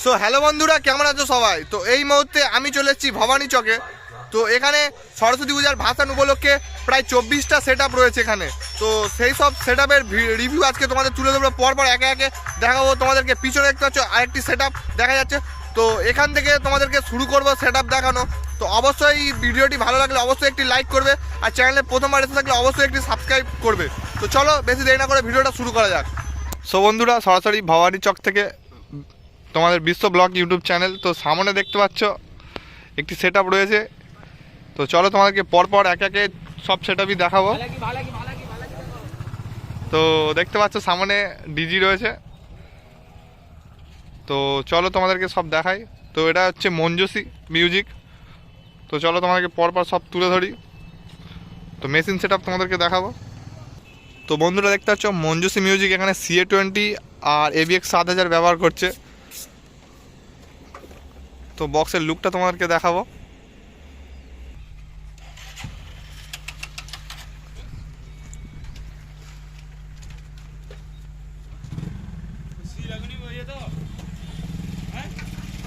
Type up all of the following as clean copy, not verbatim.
So hello বন্ধুরা, কেমন আছো সবাই? তো এই মুহূর্তে আমি চলে এসেছি ভবানী চকে। তো এখানে সরস্বতী পূজার ভাসান উপলক্ষে প্রায় 24টা সেট আপ রয়েছে এখানে। তো সেই সব সেট আপের রিভিউ আজকে তোমাদের তুলে ধরবো, পরপর একে একে দেখাবো তোমাদেরকে। পিছনে দেখতে পাচ্ছ আরেকটি সেট আপ দেখা যাচ্ছে। তো এখান থেকে তোমাদেরকে শুরু করবো সেট আপ দেখানো। তো অবশ্যই ভিডিওটি ভালো লাগলে অবশ্যই একটি লাইক করবে, আর চ্যানেলে প্রথমবার এসে থাকলে অবশ্যই একটি সাবস্ক্রাইব করবে। তো চলো বেশি দেরি না করে ভিডিওটা শুরু করা যাক। সো বন্ধুরা, সরাসরি ভবানী চক থেকে তোমাদের বিশ্ব ব্লগ ইউটিউব চ্যানেল। তো সামনে দেখতে পাচ্ছ একটি সেট আপ রয়েছে। তো চলো তোমাদেরকে পরপর একে একে সব সেট আপই দেখাবো। তো দেখতে পাচ্ছ সামনে ডিজি রয়েছে। তো চলো তোমাদেরকে সব দেখাই। তো এটা হচ্ছে মঞ্জুসি মিউজিক। তো চলো তোমাদেরকে পরপর সব তুলে ধরি। তো মেশিন সেট আপ তোমাদেরকে দেখাবো। তো বন্ধুরা দেখতে পাচ্ছ মঞ্জুসি মিউজিক এখানে CA20 আর ABX 7000 ব্যবহার করছে। তো বক্সের লুকটা তোমাদেরকে দেখাবো।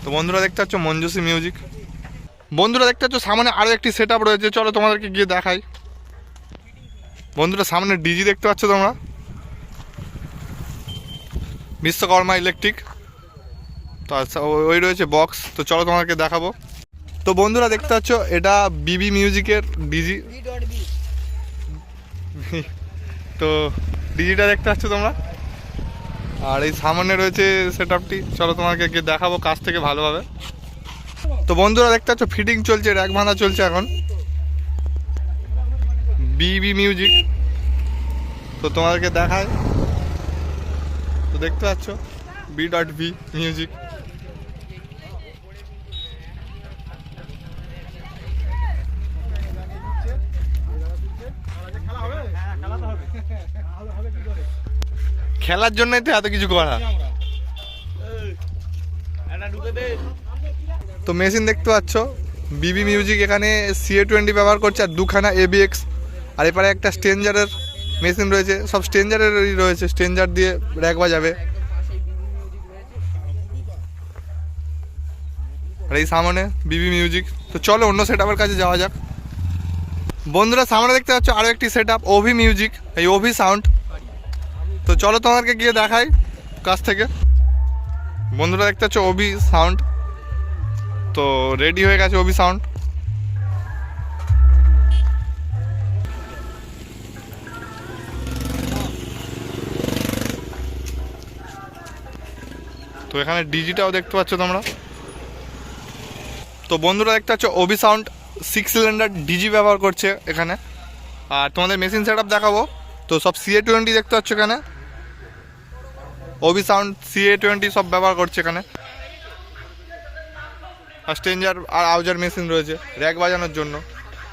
তো বন্ধুরা দেখতে পাচ্ছ মঞ্জুসি মিউজিক। বন্ধুরা দেখতে পাচ্ছ সামনে আরও একটি সেট আপ রয়েছে, চলো তোমাদেরকে গিয়ে দেখাই। বন্ধুরা সামনে ডিজি দেখতে পাচ্ছ তোমরা, বিশ্বকর্মা ইলেকট্রিক। তো ওই রয়েছে বক্স। তো চলো তোমাদেরকে দেখাবো। তো বন্ধুরা দেখতে পাচ্ছ এটা বিবি মিউজিকের ডিজি। তো ডিজিটা দেখতে পাচ্ছ তোমরা, আর এই সামনে রয়েছে সেট আপটি। চলো তোমাকে গিয়ে দেখাবো কাছ থেকে ভালোভাবে। তো বন্ধুরা দেখতে পাচ্ছ ফিটিং চলছে, র্যাক বাঁধা চলছে এখন, বিবি মিউজিক। তো তোমাদেরকে দেখায়। তো দেখতে পাচ্ছ B.V মিউজিক। খেলার জন্যই তো এত কিছু করা। তো মেশিন দেখতে পাচ্ছ বিবি মিউজিক এখানে CA20 ব্যবহার করছে, আর দুখানা ABX, আর এপারে একটা স্ট্রেঞ্জারের মেশিন রয়েছে। সব স্ট্রেঞ্জারেরই রয়েছে, স্ট্রেঞ্জার দিয়ে র্যাক বাজাবে। আর এই সামনে বিবি মিউজিক। তো চলো অন্য সেট আপের কাছে যাওয়া যাক। বন্ধুরা সামনে দেখতে পাচ্ছ আরও একটি সেট আপ OV মিউজিক, এই OV সাউন্ড। তো চলো তোমাদেরকে গিয়ে দেখাই কাছ থেকে। বন্ধুরা দেখতে পাচ্ছ OV সাউন্ড। তো রেডি হয়ে গেছে OV সাউন্ড। তো এখানে ডিজিটাও দেখতে পাচ্ছ তোমরা। তো বন্ধুরা দেখতে পাচ্ছ OV সাউন্ড 6 সিলিন্ডার ডিজি ব্যবহার করছে এখানে। আর তোমাদের মেশিন সেট আপ দেখাবো। তো সব CA20 দেখতে পাচ্ছ এখানে, OV সাউন্ড CA20 সব ব্যবহার করছে এখানে। আর স্ট্রেঞ্জার আর আউজার মেশিন রয়েছে র্যাক বাজানোর জন্য।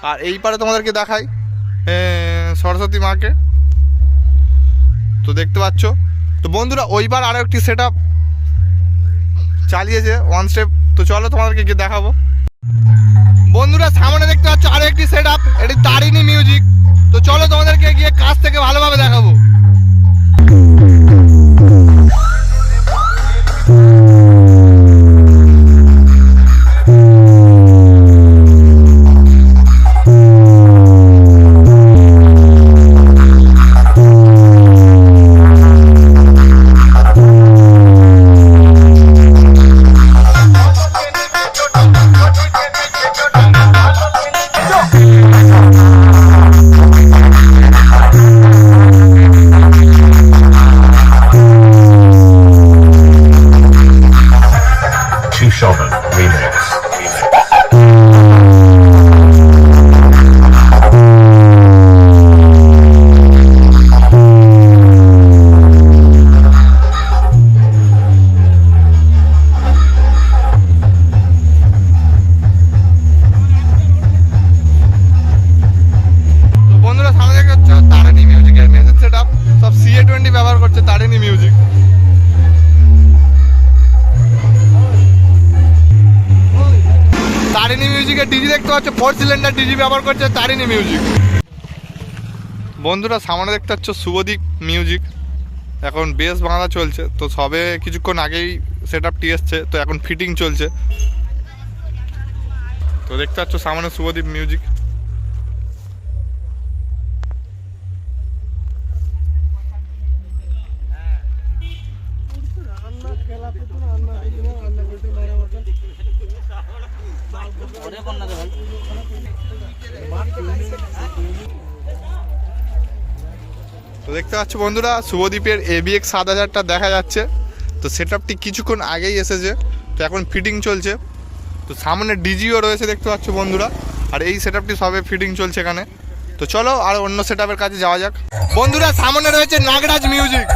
আর এই পারে তোমাদেরকে দেখাই সরস্বতী মাকে। তো দেখতে পাচ্ছ। তো বন্ধুরা ওইবার আরও একটি সেট আপ চালিয়েছে ওয়ান স্টেপ। তো চলো তোমাদেরকে গিয়ে দেখাবো। বন্ধুরা সামনে দেখতে পাচ্ছ আরও একটি সেট আপ, এটি তারিণী মিউজিক। তো চলো তোমাদেরকে গিয়ে কাছ থেকে ভালোভাবে দেখাবো। ডিজি দেখতে পাচ্ছ 4 সিলিন্ডার ডিজি ব্যবহার করছে তারিণী মিউজিক। বন্ধুরা সামনে দেখতে পাচ্ছ শুভদীপ মিউজিক। এখন বেস বাঁধা চলছে, তো সবে কিছুক্ষণ আগেই সেট আপটি এসছে, তো এখন ফিটিং চলছে। তো দেখতে পাচ্ছ সামনে শুভদীপ মিউজিক। তো দেখতে পাচ্ছ বন্ধুরা শুভদীপের ABX 7000টা দেখা যাচ্ছে। তো সেট আপটি কিছুক্ষণ আগেই এসেছে, তো এখন ফিটিং চলছে। তো সামনে ডিজিও রয়েছে দেখতে পাচ্ছ বন্ধুরা, আর এই সেট আপটি সবে ফিটিং চলছে এখানে। তো চলো আর অন্য সেট আপের কাছে যাওয়া যাক। বন্ধুরা সামনে রয়েছে নাগরাজ মিউজিক।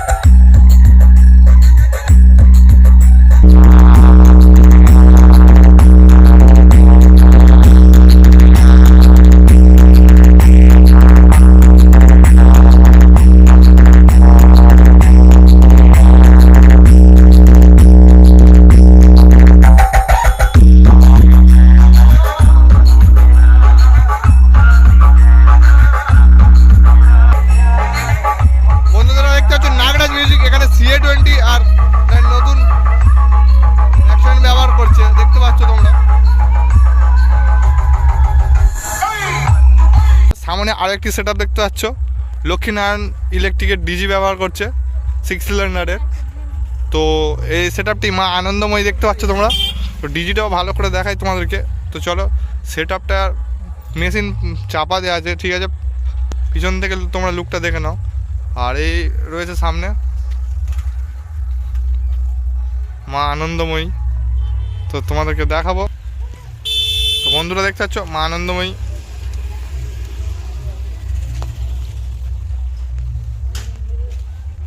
সামনে আরেকটি সেট আপ দেখতে পাচ্ছ, লক্ষ্মীনারায়ণ ইলেকট্রিকের ডিজি ব্যবহার করছে 6 সিলিন্ডারের। তো এই সেট আপটি মা আনন্দময়ী দেখতে পাচ্ছ তোমরা। তো ডিজিটাও ভালো করে দেখাই তোমাদেরকে। তো চলো সেট আপটার মেশিন চাপা দেওয়া আছে, ঠিক আছে, পিছন থেকে তোমরা লুকটা দেখে নাও। আর এই রয়েছে সামনে মা আনন্দময়ী, তো তোমাদেরকে দেখাবো। তো বন্ধুরা দেখতে পাচ্ছ মা আনন্দময়ী।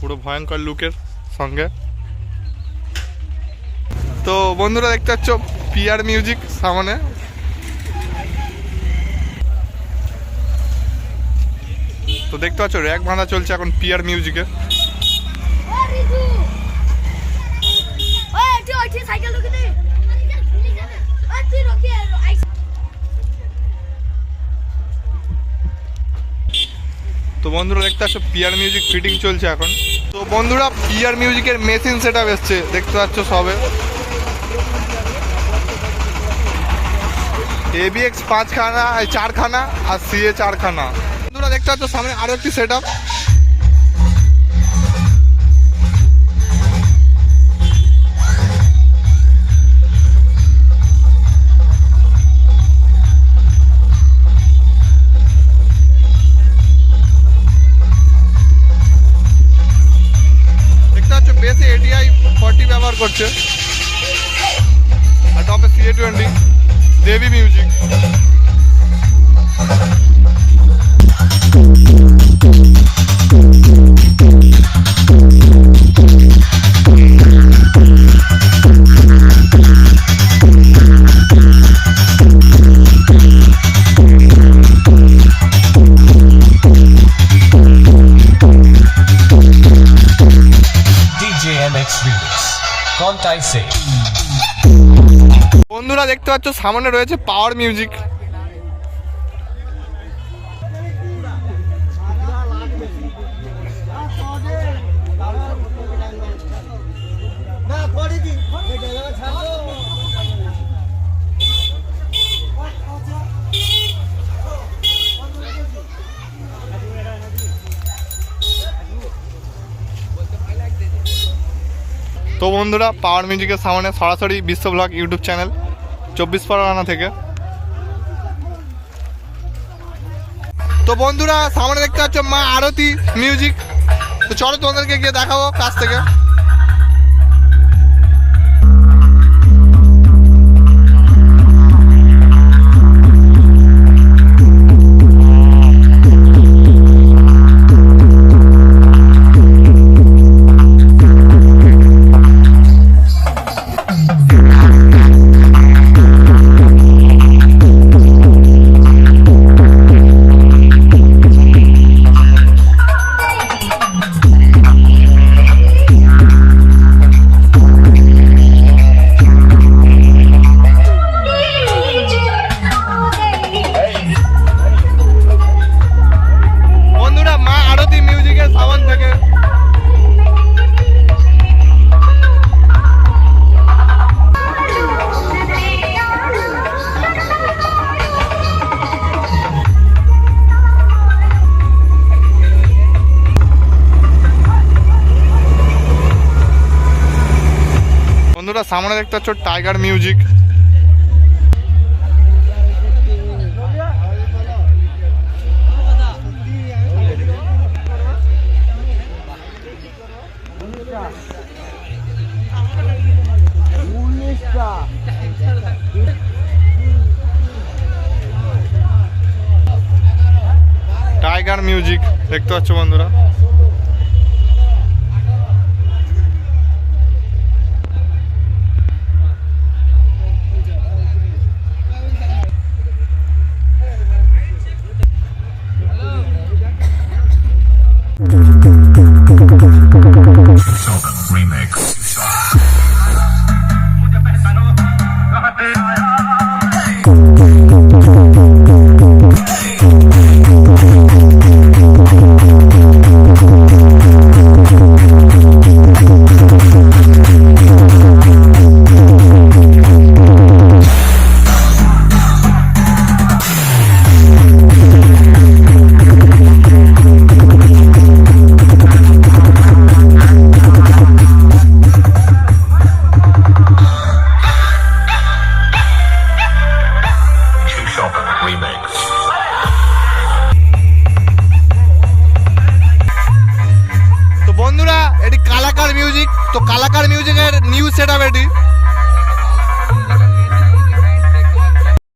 পুরো ভয়ঙ্কর লুকের সঙ্গে। তো বন্ধুরা দেখতে পাচ্ছ PR মিউজিক সামনে। তো দেখতে পাচ্ছ র্যাক বাঁধা চলছে এখন PR মিউজিকে। তো বন্ধুরা দেখতে পাচ্ছ PR মিউজিক ফিটিং চলছে এখন। তো বন্ধুরা PR মিউজিকের মেশিন সেট আপ এসছে দেখতে পাচ্ছ সবে। ABX 5খানা, 4খানা আর CA 4খানা। বন্ধুরা দেখতে পাচ্ছ সামনে আরো একটি সেট আপ। বেসে ADI 40 ব্যবহার করছে, আর টপে CA 20 দেবী মিউজিক। বন্ধুরা দেখতে পাচ্ছ সামনে রয়েছে পাওয়ার মিউজিক। তো বন্ধুরা পাওয়ার মিউজিকের সামনে সরাসরি বিশ্ব ব্লগ ইউটিউব চ্যানেল 24 পরগনা থেকে। তো বন্ধুরা সামনে দেখতে পাচ্ছ মা আরতি মিউজিক। তো চলো তোমাদেরকে গিয়ে দেখাবো কাছ থেকে। বন্ধুরা সামনে দেখতে পাচ্ছ টাইগার মিউজিক। টাইগার মিউজিক দেখতে পাচ্ছ বন্ধুরা। তো বন্ধুরা এটি কালাকার মিউজিক। তো কালাকার মিউজিকের নিউ সেট আপ এটি।